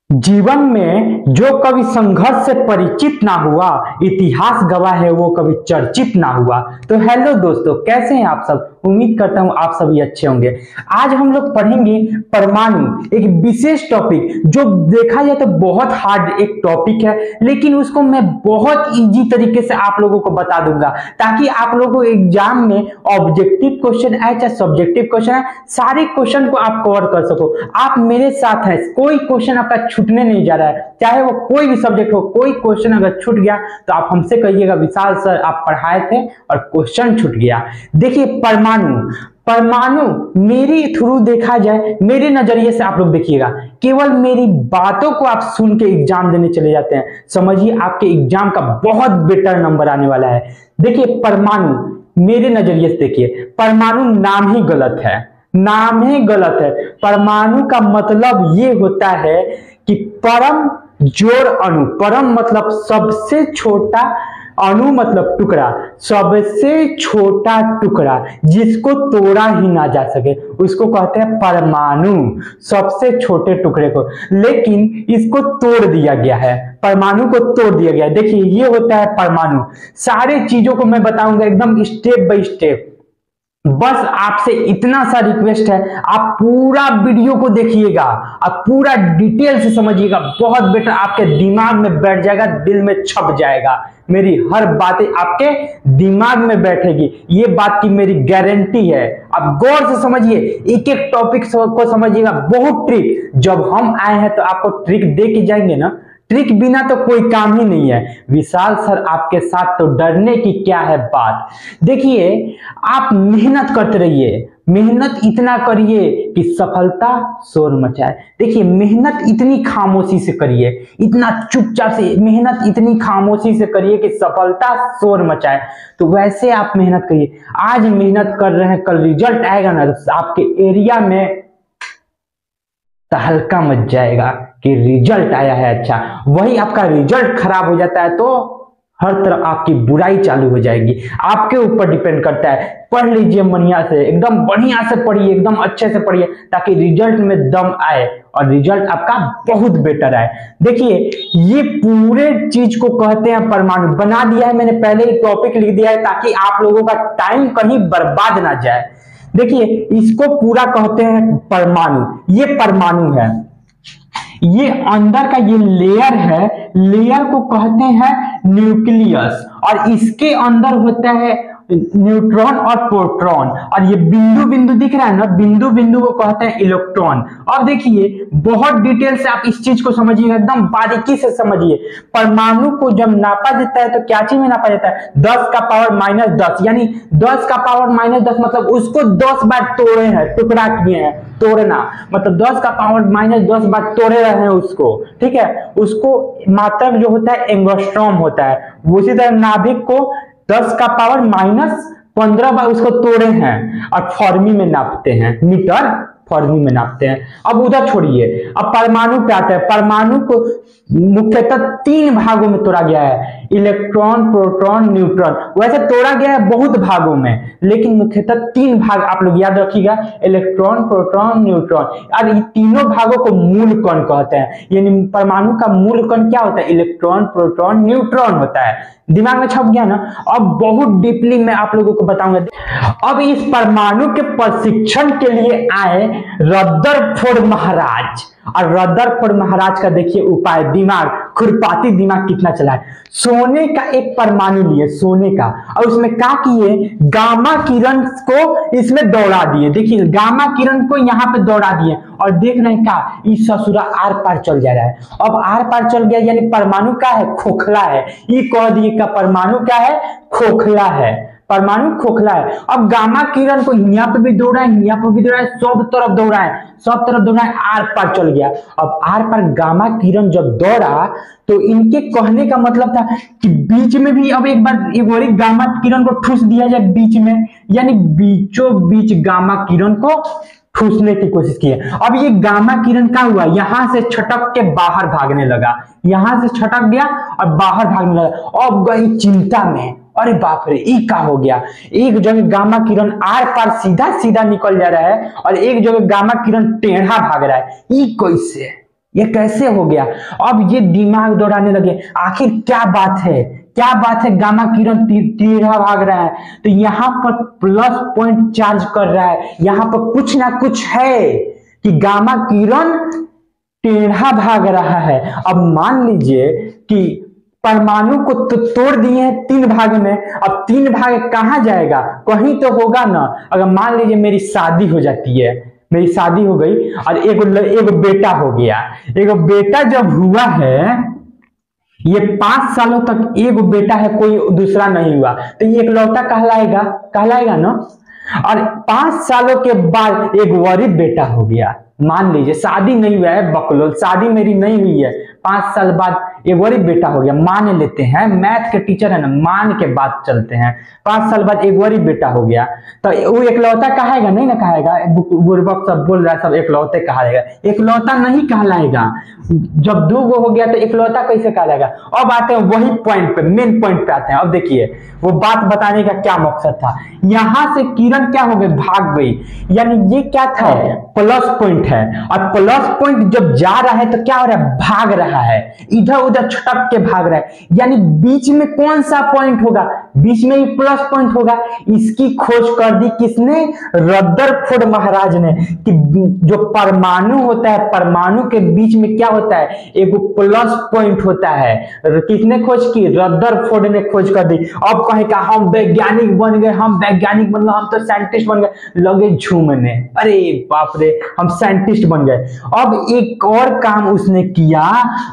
जीवन में जो कभी संघर्ष से परिचित ना हुआ, इतिहास गवाह है वो कभी चर्चित ना हुआ। तो हेलो दोस्तों, कैसे हैं आप सब? उम्मीद करता हूं आप सभी अच्छे होंगे। आज हम लोग पढ़ेंगे परमाणु, एक विशेष टॉपिक जो देखा जाए तो बहुत हार्ड एक टॉपिक है, लेकिन उसको मैं बहुत इजी तरीके से आप लोगों को बता दूंगा ताकि आप लोगों को एग्जाम में ऑब्जेक्टिव क्वेश्चन आए चाहे सब्जेक्टिव क्वेश्चन आए, सारे क्वेश्चन को आप कवर कर सको। आप मेरे साथ हैं, कोई क्वेश्चन आपका छूटने नहीं जा रहा है, चाहे वो कोई भी सब्जेक्ट हो। कोई क्वेश्चन अगर छूट गया तो आप हमसे कहिएगा विशाल सर आप पढ़ाए थे और क्वेश्चन छूट गया। देखिए परमाणु मेरे थ्रू देखा जाए, मेरे नजरिए से आप लोग देखिएगा, केवल मेरी बातों को आप सुन के एग्जाम देने चले जाते हैं, समझिए आपके एग्जाम का बहुत बेटर नंबर आने वाला है। देखिए परमाणु मेरे नजरिए से देखिए, परमाणु नाम ही गलत है, नाम ही गलत है। परमाणु का मतलब ये होता है कि परम जोड़ अणु, परम मतलब सबसे छोटा, अणु मतलब टुकड़ा, सबसे छोटा टुकड़ा जिसको तोड़ा ही ना जा सके उसको कहते हैं परमाणु, सबसे छोटे टुकड़े को। लेकिन इसको तोड़ दिया गया है, परमाणु को तोड़ दिया गया है। देखिए ये होता है परमाणु। सारे चीजों को मैं बताऊंगा एकदम स्टेप बाय स्टेप। बस आपसे इतना सा रिक्वेस्ट है, आप पूरा वीडियो को देखिएगा, आप पूरा डिटेल से समझिएगा, बहुत बेटर आपके दिमाग में बैठ जाएगा, दिल में छप जाएगा। मेरी हर बातें आपके दिमाग में बैठेगी, ये बात की मेरी गारंटी है। आप गौर से समझिए, एक एक टॉपिक को समझिएगा। बहुत ट्रिक, जब हम आए हैं तो आपको ट्रिक दे के जाएंगे ना, ट्रिक बिना तो कोई काम ही नहीं है। विशाल सर आपके साथ, तो डरने की क्या है बात। देखिए आप मेहनत करते रहिए, मेहनत इतना करिए कि सफलता शोर मचाए। देखिए मेहनत इतनी खामोशी से करिए, इतना चुपचाप से मेहनत इतनी खामोशी से करिए कि सफलता शोर मचाए। तो वैसे आप मेहनत करिए, आज मेहनत कर रहे हैं, कल रिजल्ट आएगा ना तो आपके एरिया में तहलका मच जाएगा कि रिजल्ट आया है अच्छा। वही आपका रिजल्ट खराब हो जाता है तो हर तरफ आपकी बुराई चालू हो जाएगी। आपके ऊपर डिपेंड करता है। पढ़ लीजिए बढ़िया से, एकदम बढ़िया से पढ़िए, एकदम अच्छे से पढ़िए ताकि रिजल्ट में दम आए और रिजल्ट आपका बहुत बेटर आए। देखिए ये पूरे चीज को कहते हैं परमाणु। बना दिया है मैंने, पहले ही टॉपिक लिख दिया है ताकि आप लोगों का टाइम कहीं बर्बाद ना जाए। देखिए इसको पूरा कहते हैं परमाणु। ये परमाणु है, ये अंदर का ये लेयर है, लेयर को कहते हैं न्यूक्लियस, और इसके अंदर होता है न्यूट्रॉन और प्रोटॉन, और ये बिंदु बिंदु दिख रहा है ना, बिंदु बिंदु को कहते हैं इलेक्ट्रॉन। अब देखिए बहुत डिटेल से आप इस चीज को समझिएगा, एकदम बारीकी से समझिए। परमाणु को जब नापा जाता है तो क्या चीज में नापा जाता है? 10 का पावर -10, यानी 10 का पावर -10 मतलब उसको 10 बार तोड़े हैं, टुकड़ा किए हैं। तोड़ना मतलब 10 का पावर -10 बार तोड़े रहे हैं उसको, ठीक है। उसको मात्रक जो होता है एंगस्ट्रॉम होता है। उसी तरह नाभिक को 10 का पावर -15 बार उसको तोड़े हैं और फॉर्मी में नापते हैं, मीटर फॉर्मी में नापते हैं। अब उधर छोड़िए, अब परमाणु पे आते हैं। परमाणु को मुख्यतः 3 भागों में तोड़ा गया है, इलेक्ट्रॉन, प्रोटॉन, न्यूट्रॉन। वैसे तोड़ा गया है बहुत भागों में, लेकिन मुख्यतः 3 भाग आप लोग याद रखिएगा, इलेक्ट्रॉन, प्रोटॉन, न्यूट्रॉन। और ये तीनों भागों को मूल कण कहते हैं। यानी परमाणु का मूल कण क्या होता है? इलेक्ट्रॉन, प्रोटॉन, न्यूट्रॉन होता है। दिमाग में छप गया ना? अब बहुत डीपली मैं आप लोगों को बताऊंगा। अब इस परमाणु के प्रशिक्षण के लिए आए रदरफोर्ड महाराज, और रदरफोर्ड महाराज का देखिए उपाय, दिमाग, खुरपाती दिमाग कितना चला है। सोने का एक परमाणु लिए, सोने का, और उसमें क्या किए? गामा किरण को इसमें दौड़ा दिए। देखिए गामा किरण को यहाँ पे दौड़ा दिए और देख रहे हैं क्या, इस ससुरा आर पार चल जा रहा है। अब आर पार चल गया यानी परमाणु क्या है? खोखला है। ये कह दिए का परमाणु क्या है? खोखला है। परमाणु खोखला है। अब गामा किरण को यहाँ पे भी दौड़ा है, यहाँ पे भी दौड़ा है, सब तरफ दौड़ा है, सब तरफ दौड़ा है, आर पार चल गया। अब आर पार गामा किरण जब दौड़ा तो इनके कहने का मतलब था कि बीच में भी अब एक बार गामा किरण को ठूस दिया जाए बीच में, यानी बीचों बीच गामा किरण को ठूसने की कोशिश की है। अब ये गामा किरण क्या हुआ? यहां से छटक के बाहर भागने लगा, यहां से छटक गया और बाहर भागने लगा। अब गई चिंता में, अरे बाप रे ये क्या हो गया। एक जगह गामा किरण आर पार सीधा सीधा निकल जा रहा है और एक जगह गामा किरण टेढ़ा भाग रहा है, ये कैसे? ये कैसे हो गया? अब ये दिमाग दौड़ाने लगे, आखिर क्या बात है, क्या बात है, गामा किरण टेढ़ा भाग रहा है, तो यहाँ पर प्लस पॉइंट चार्ज कर रहा है, यहाँ पर कुछ ना कुछ है कि गामा किरण टेढ़ा भाग रहा है। अब मान लीजिए कि परमाणु को तो तोड़ दिए हैं 3 भाग में, अब 3 भाग कहाँ जाएगा, कहीं तो होगा ना। अगर मान लीजिए मेरी शादी हो जाती है, मेरी शादी हो गई और एक बेटा हो गया, एक बेटा जब हुआ है, ये 5 सालों तक एक बेटा है, कोई दूसरा नहीं हुआ, तो ये इकलौता कहलाएगा, कहलाएगा ना। और 5 सालों के बाद एक वरिष्ठ बेटा हो गया, मान लीजिए शादी नहीं हुआ है, बकलोल शादी मेरी नहीं हुई है, 5 साल बाद एक वरिष्ठ बेटा हो गया, मान लेते हैं, मैथ के टीचर है ना, मान के बात चलते हैं, 5 साल बाद एक वरिष्ठ बेटा हो गया, तो वो इकलौता कहेगा नहीं ना, कहेगा बुर्बक सब बोल रहा है, सब इकलौते कहलाएगा, इकलौता नहीं कहलाएगा। जब 2 गो हो गया तो इकलौता कैसे कहलाएगा। अब आते हैं वही पॉइंट पे, मेन पॉइंट पे आते हैं। अब देखिए वो बात बताने का क्या मकसद था, यहां से किरण क्या हो गई, भाग गई, यानी ये क्या था, प्लस पॉइंट है, और प्लस पॉइंट जब जा रहा है तो क्या हो रहा है, भाग रहा है, इधर उधर छटक के भाग रहा है, यानी बीच में कौन सा पॉइंट होगा, बीच में ही प्लस पॉइंट होगा। इसकी खोज कर दी किसने, रदरफोर्ड महाराज ने, कि जो परमाणु होता है, परमाणु के बीच में क्या होता है, एक प्लस पॉइंट होता है। किसने खोज की, रदरफोर्ड ने खोज कर दी। अब कहेगा हम वैज्ञानिक बन गए, हम वैज्ञानिक बन गए, हम तो साइंटिस्ट बन गए, लगे झूमने, अरे बाप रे हम साइंटिस्ट बन गए। अब एक और काम उसने किया,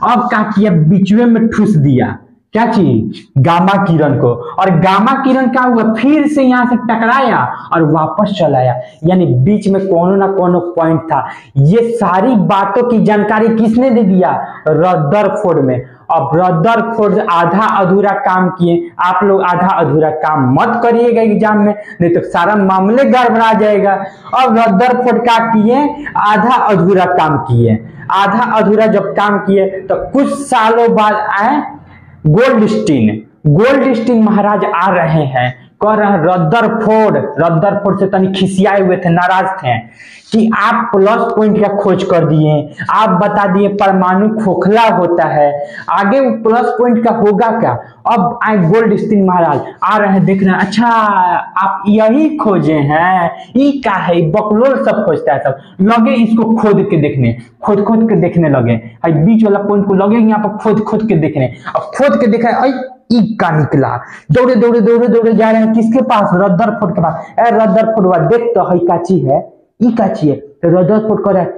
अब क्या किया, बीचवे में ठूस दिया, क्या चीज, गामा किरण को, और गामा किरण क्या हुआ, फिर से यहां से टकराया और वापस चला आया, यानी बीच में कोनो ना कोनो पॉइंट था। ये सारी बातों की जानकारी किसने दे दिया, रदरफोर्ड में। अब रदरफोर्ड आधा अधूरा काम किए, आप लोग आधा अधूरा काम मत करिएगा एग्जाम में, नहीं तो सारा मामले गड़बड़ा जाएगा। अब रदरफोर्ड क्या किए, आधा अधूरा काम किए, आधा अधूरा जब काम किए तो कुछ सालों बाद आए गोल्डस्टीन महाराज आ रहे हैं, कह रहे हैं रदरफोर्ड से तनी खिसियाए हुए थे, नाराज थे कि आप प्लस पॉइंट का खोज कर दिए, आप बता दिए परमाणु खोखला होता है, आगे वो प्लस पॉइंट का होगा क्या। अब आए गोल्डस्टीन महाराज आ रहे हैं, देख रहे हैं, अच्छा आप यही खोजे हैं, ये क्या है, बकलोल सब खोजता है, सब लगे इसको खोद के देखने लगे, बीच वाला पॉइंट को लगे यहाँ पर खोद के देखने, अब खोद के देखा का निकला, दौड़े जा रहे हैं किसके पास, रदरफोर्ड के पास। रदरफोर्ड देख तो है काची है, काची है, तो रदरफोर्ड कह रहा है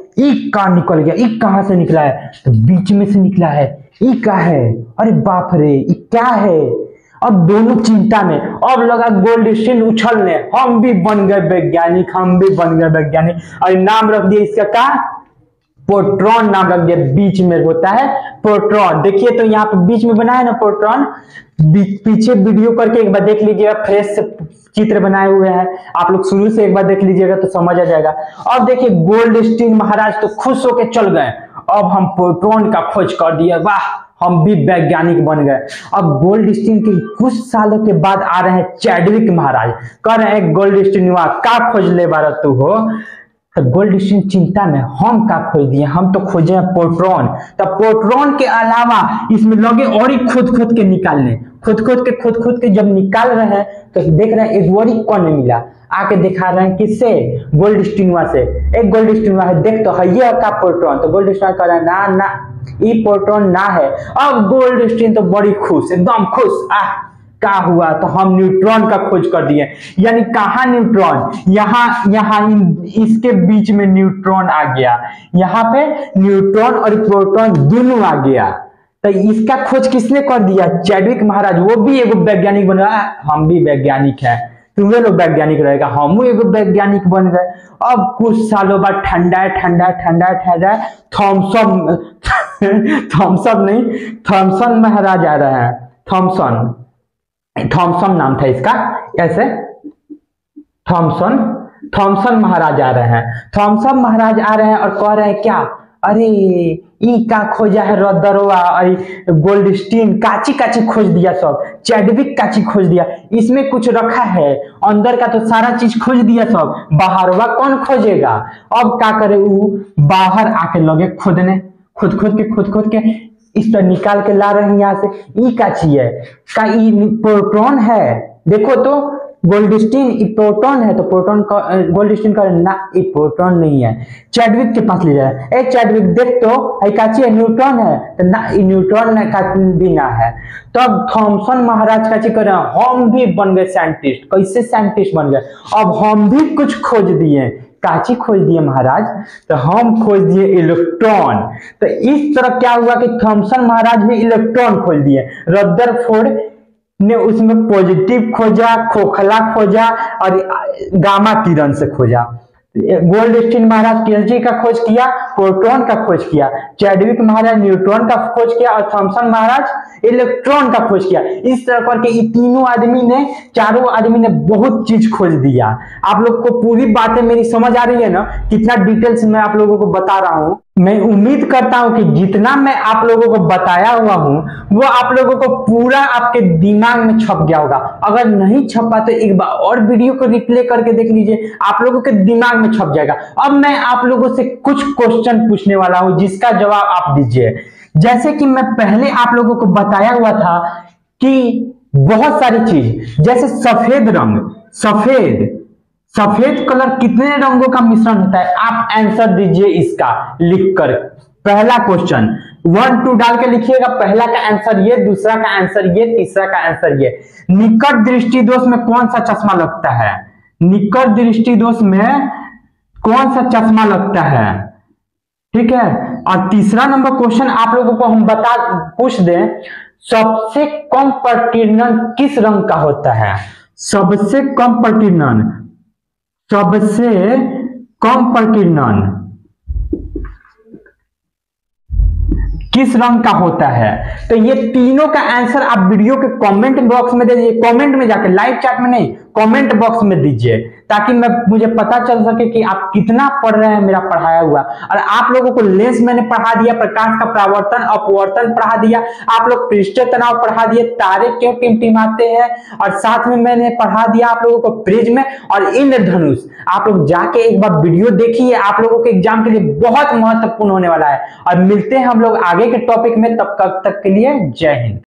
का निकल गया, कहां से निकला है, तो बीच में से निकला है, का है, अरे बाप रे क्या है। अब दोनों चिंता में, अब लगा गोल्डस्टीन उछलने, हम भी बन गए वैज्ञानिक, और नाम रख दिया इसका क्या, प्रोटॉन नाम रख दिया, बीच में होता है प्रोटॉन। देखिए तो यहाँ पे बीच में बना है ना प्रोटॉन, पीछे वीडियो करके एक बार देख लीजिएगा, फ्रेश चित्र बनाए हुए हैं, आप लोग शुरू से एक बार देख लीजिएगा तो समझ आ जाएगा। अब देखिए गोल्डस्टीन महाराज तो खुश होकर चल गए, अब हम प्रोटॉन का खोज कर दिए, वाह हम भी वैज्ञानिक बन गए। अब गोल्डस्टीन के कुछ सालों के बाद आ रहे हैं चैडविक महाराज, कह रहे हैं गोल्डस्टीन का खोज ले बारा तू हो, तो गोल्डस्टीन चिंता में, हम का खोज दिए, हम तो खोजे हैं प्रोटॉन, तो प्रोटॉन के अलावा इसमें लगे और ही खोद के निकालने, खोद के जब निकाल रहे हैं तो देख रहे हैं एक वरी कौन मिला, आके दिखा रहे हैं किससे, गोल्डस्टीन से, एक गोल्डस्टीन है, देख तो है ये का प्रोटॉन, तो गोल्डस्टीन कह रहा है ना ये प्रोटॉन ना है। अब गोल्डस्टीन तो बड़ी खुश, एकदम खुश, क्या हुआ, तो हम न्यूट्रॉन का खोज कर दिए, यानी कहा न्यूट्रॉन, यहाँ इसके बीच में न्यूट्रॉन आ गया, यहाँ पे न्यूट्रॉन और प्रोटॉन दोनों आ गया, तो इसका खोज किसने कर दिया, चैडविक महाराज, वो भी एक वैज्ञानिक बन गया, हम भी वैज्ञानिक है, तुम्हें लोग वैज्ञानिक रहेगा, हम एक वैज्ञानिक बन गए। अब कुछ सालों बाद ठंडा थॉमसन महाराज आ रहे हैं, थॉमसन नाम था इसका, ऐसे थॉमसन महाराज आ रहे हैं, थॉमसन महाराज आ रहे हैं और कह रहे हैं क्या, अरे का खोजा है रदरवा, गोल्डस्टीन काची खोज दिया, सब चैडविक काची खोज दिया, इसमें कुछ रखा है, अंदर का तो सारा चीज खोज दिया, सब बाहरवा कौन खोजेगा। अब क्या करे, वो बाहर आके लगे खुद के इस तरह निकाल के ला रहे हैं यहाँ से। ई का चाहिए का ई प्रोटॉन है, देखो तो गोल्डस्टीन ई प्रोटॉन है, तो प्रोटॉन का गोल्डस्टीन का ना, ई प्रोटॉन नहीं है। चैडविक के पास ले जाए, ए चैडविक देख तो आई का चाहिए न्यूट्रॉन है, तो ना ई न्यूट्रॉन का भी ना है। तो अब थॉमसन महाराज का चाहिए, हम भी बन गए साइंटिस्ट। कैसे साइंटिस्ट बन गए, अब हम भी कुछ खोज दिए। काची खोज दिए महाराज, तो हम खोज दिए इलेक्ट्रॉन। तो इस तरह क्या हुआ कि थॉमसन महाराज भी इलेक्ट्रॉन खोज दिए, रदरफोर्ड ने उसमें पॉजिटिव खोजा, खोखला खोजा और गामा किरण से खोजा। गोल्डस्टीन महाराज किसी का खोज किया, प्रोटॉन का खोज किया, चैडविक महाराज न्यूट्रॉन का खोज किया और थॉमसन महाराज इलेक्ट्रॉन का खोज किया। इस तरह करके ये चारों आदमी ने बहुत चीज खोज दिया। आप लोग को पूरी बातें मेरी समझ आ रही है ना, कितना डिटेल्स मैं आप लोगों को बता रहा हूँ। मैं उम्मीद करता हूं कि जितना मैं आप लोगों को बताया हुआ हूं वो आप लोगों को पूरा आपके दिमाग में छप गया होगा। अगर नहीं छपा तो एक बार और वीडियो को रिप्ले करके देख लीजिए, आप लोगों के दिमाग में छप जाएगा। अब मैं आप लोगों से कुछ क्वेश्चन पूछने वाला हूं जिसका जवाब आप दीजिए। जैसे कि मैं पहले आप लोगों को बताया हुआ था कि बहुत सारी चीज, जैसे सफेद रंग, सफेद कलर कितने रंगों का मिश्रण होता है, आप आंसर दीजिए इसका लिखकर। पहला क्वेश्चन 1 2 डाल के लिखिएगा। पहला का आंसर ये, दूसरा का आंसर ये, तीसरा का आंसर ये। निकट दृष्टि दोष में कौन सा चश्मा लगता है, निकट दृष्टि दोष में कौन सा चश्मा लगता है, ठीक है। और तीसरा नंबर क्वेश्चन आप लोगों को हम पूछ दें, सबसे कम प्रकीर्णन किस रंग का होता है, सबसे कम प्रकीर्णन किस रंग का होता है। तो ये तीनों का आंसर आप वीडियो के कमेंट बॉक्स में दे दीजिए, कमेंट में जाकर, लाइव चैट में नहीं, कमेंट बॉक्स में दीजिए, ताकि मुझे पता चल सके कि आप कितना पढ़ रहे हैं मेरा पढ़ाया हुआ। और आप लोगों को लेंस मैंने पढ़ा दिया, प्रकाश का परावर्तन अपवर्तन पढ़ा दिया, आप लोग पृष्ठीय तनाव पढ़ा दिए, तारे क्यों टिमटिमाते हैं, और साथ में मैंने पढ़ा दिया आप लोगों को प्रिज्म और इंद्रधनुष। आप लोग जाके एक बार वीडियो देखिए, आप लोगों के एग्जाम के लिए बहुत महत्वपूर्ण होने वाला है। और मिलते हैं हम लोग आगे के टॉपिक में, तब तक के लिए जय हिंद।